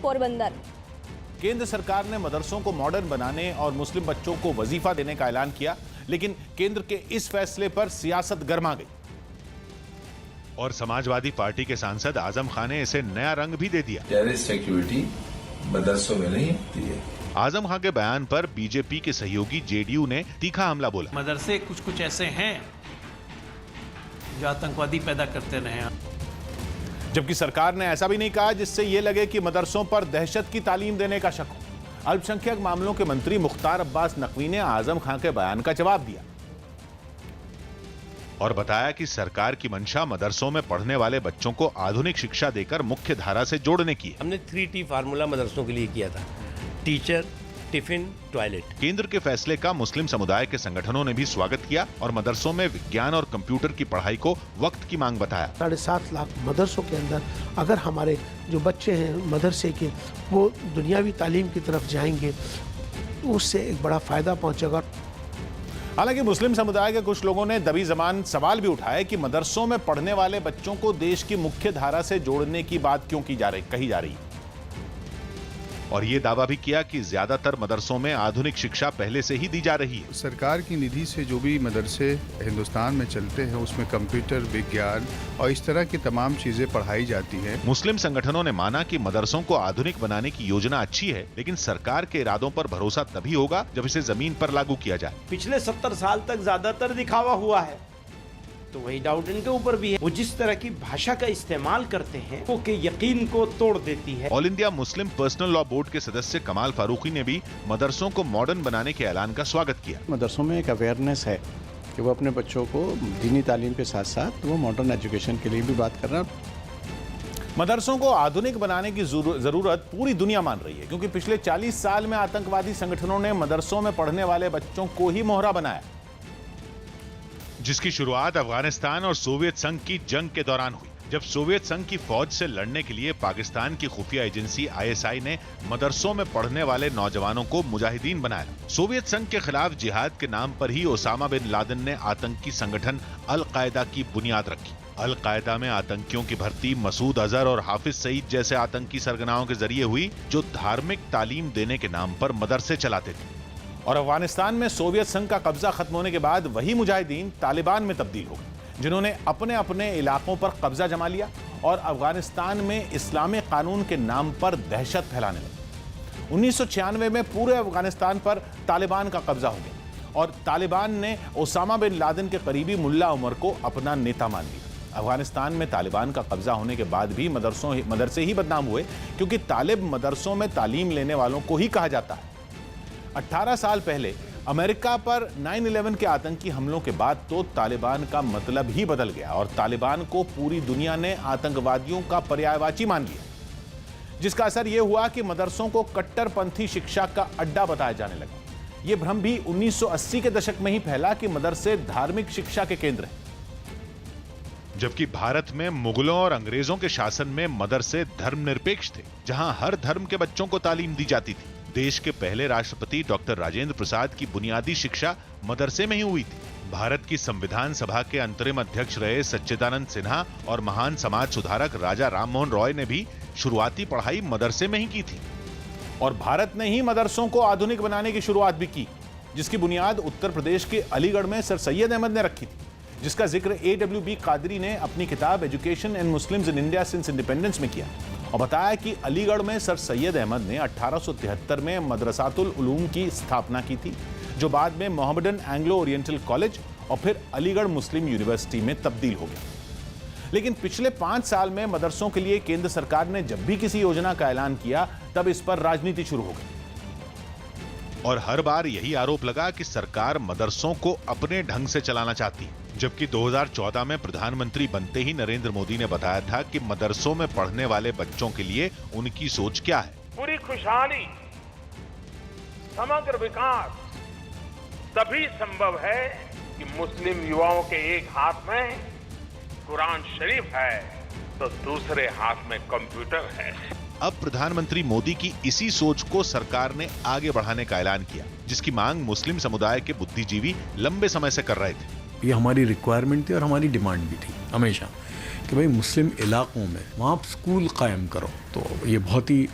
पोरबंदर। केंद्र सरकार ने मदरसों को मॉडर्न बनाने और मुस्लिम बच्चों को वजीफा देने का ऐलान किया, लेकिन केंद्र के इस फैसले पर सियासत गर्मा गई और समाजवादी पार्टी के सांसद आजम खान ने इसे नया रंग भी दे दिया। टेररिस्ट एक्टिविटी मदरसों में नहीं होती है। आजम खान के बयान पर बीजेपी के सहयोगी जेडीयू ने तीखा हमला बोला। मदरसे कुछ ऐसे हैं जो आतंकवादी पैदा करते रहे हैं, जबकि सरकार ने ऐसा भी नहीं कहा जिससे यह लगे कि मदरसों पर दहशत की तालीम देने का शक हो। अल्पसंख्यक मामलों के मंत्री मुख्तार अब्बास नकवी ने आजम खान के बयान का जवाब दिया और बताया कि सरकार की मंशा मदरसों में पढ़ने वाले बच्चों को आधुनिक शिक्षा देकर मुख्य धारा से जोड़ने की है। हमने 3T फार्मूला मदरसों के लिए किया था, टीचर, टिफिन, टॉयलेट। केंद्र के फैसले का मुस्लिम समुदाय के संगठनों ने भी स्वागत किया और मदरसों में विज्ञान और कंप्यूटर की पढ़ाई को वक्त की मांग बताया। 7.5 लाख मदरसों के अंदर अगर हमारे जो बच्चे हैं मदरसे के वो दुनियावी तालीम की तरफ जाएंगे तो उससे एक बड़ा फायदा पहुंचेगा। हालांकि मुस्लिम समुदाय के कुछ लोगों ने दबी जबान सवाल भी उठाया कि मदरसों में पढ़ने वाले बच्चों को देश की मुख्य धारा से जोड़ने की बात क्यों कही जा रही है और ये दावा भी किया कि ज्यादातर मदरसों में आधुनिक शिक्षा पहले से ही दी जा रही है। सरकार की निधि से जो भी मदरसे हिंदुस्तान में चलते हैं उसमें कंप्यूटर, विज्ञान और इस तरह की तमाम चीजें पढ़ाई जाती हैं। मुस्लिम संगठनों ने माना कि मदरसों को आधुनिक बनाने की योजना अच्छी है, लेकिन सरकार के इरादों पर भरोसा तभी होगा जब इसे जमीन पर लागू किया जाए। पिछले 70 साल तक ज्यादातर दिखावा हुआ है, तो वही डाउट इनके ऊपर भी है। वो जिस तरह की भाषा का इस्तेमाल करते हैं वो के यकीन को तोड़ देती है। All India Muslim personal law board के सदस्य कमाल फारूकी ने भी मदरसों को मॉडर्न बनाने के ऐलान का स्वागत किया। मदरसों में एक अवेयरनेस है कि वो अपने बच्चों को दीनी तालीम के साथ साथ वो मॉडर्न एजुकेशन के लिए भी बात कर रहा है। मदरसों को आधुनिक बनाने की जरूरत पूरी दुनिया मान रही है, क्योंकि पिछले 40 साल में आतंकवादी संगठनों ने मदरसों में पढ़ने वाले बच्चों को ही मोहरा बनाया, जिसकी शुरुआत अफगानिस्तान और सोवियत संघ की जंग के दौरान हुई, जब सोवियत संघ की फौज से लड़ने के लिए पाकिस्तान की खुफिया एजेंसी ISI ने मदरसों में पढ़ने वाले नौजवानों को मुजाहिदीन बनाया। सोवियत संघ के खिलाफ जिहाद के नाम पर ही ओसामा बिन लादेन ने आतंकी संगठन अल-कायदा की बुनियाद रखी। अल-कायदा में आतंकियों की भर्ती मसूद अजहर और हाफिज सईद जैसे आतंकी सरगनाओं के जरिए हुई, जो धार्मिक तालीम देने के नाम पर मदरसे चलाते थे। और अफगानिस्तान में सोवियत संघ का कब्जा खत्म होने के बाद वही मुजाहिदीन तालिबान में तब्दील हो गए, जिन्होंने अपने अपने इलाकों पर कब्जा जमा लिया और अफगानिस्तान में इस्लामी कानून के नाम पर दहशत फैलाने लगे। 1996 में पूरे अफगानिस्तान पर तालिबान का कब्जा हो गया और तालिबान ने ओसामा बिन लादेन के करीबी मुल्ला उमर को अपना नेता मान लिया। अफगानिस्तान में तालिबान का कब्जा होने के बाद भी मदरसे ही बदनाम हुए, क्योंकि तालिब मदरसों में तालीम लेने वालों को ही कहा जाता है। 18 साल पहले अमेरिका पर 9/11 के आतंकी हमलों के बाद तो तालिबान का मतलब ही बदल गया और तालिबान को पूरी दुनिया ने आतंकवादियों का पर्यायवाची मान लिया, जिसका असर यह हुआ कि मदरसों को कट्टरपंथी शिक्षा का अड्डा बताया जाने लगा। यह भ्रम भी 1980 के दशक में ही फैला कि मदरसे धार्मिक शिक्षा के केंद्र हैं, जबकि भारत में मुगलों और अंग्रेजों के शासन में मदरसे धर्मनिरपेक्ष थे, जहां हर धर्म के बच्चों को तालीम दी जाती थी। देश के पहले राष्ट्रपति डॉक्टर राजेंद्र प्रसाद की बुनियादी शिक्षा मदरसे में ही हुई थी। भारत की संविधान सभा के अंतरिम अध्यक्ष रहे सच्चिदानंद सिन्हा और महान समाज सुधारक राजा राममोहन रॉय ने भी शुरुआती पढ़ाई मदरसे में ही की थी। और भारत ने ही मदरसों को आधुनिक बनाने की शुरुआत भी की, जिसकी बुनियाद उत्तर प्रदेश के अलीगढ़ में सर सैयद अहमद ने रखी थी, जिसका जिक्र AWB कादरी ने अपनी किताब education and Muslims in India since independence में किया और बताया कि अलीगढ़ में सर सैयद अहमद ने 1873 में मदरसातुल उलूम की स्थापना की थी, जो बाद में मोहम्मदन एंग्लो ओरिएंटल कॉलेज और फिर अलीगढ़ मुस्लिम यूनिवर्सिटी में तब्दील हो गया। लेकिन पिछले 5 साल में मदरसों के लिए केंद्र सरकार ने जब भी किसी योजना का ऐलान किया, तब इस पर राजनीति शुरू हो गई और हर बार यही आरोप लगा कि सरकार मदरसों को अपने ढंग से चलाना चाहती है। जबकि 2014 में प्रधानमंत्री बनते ही नरेंद्र मोदी ने बताया था कि मदरसों में पढ़ने वाले बच्चों के लिए उनकी सोच क्या है। पूरी खुशहाली, समग्र विकास तभी संभव है कि मुस्लिम युवाओं के एक हाथ में कुरान शरीफ है तो दूसरे हाथ में कंप्यूटर है। अब प्रधानमंत्री मोदी की इसी सोच को सरकार ने आगे बढ़ाने का ऐलान किया, जिसकी मांग मुस्लिम समुदाय के बुद्धिजीवी लंबे समय से कर रहे थे। ये हमारी रिक्वायरमेंट थी और हमारी डिमांड भी थी हमेशा कि भाई मुस्लिम इलाकों में वहाँ स्कूल कायम करो। तो ये बहुत ही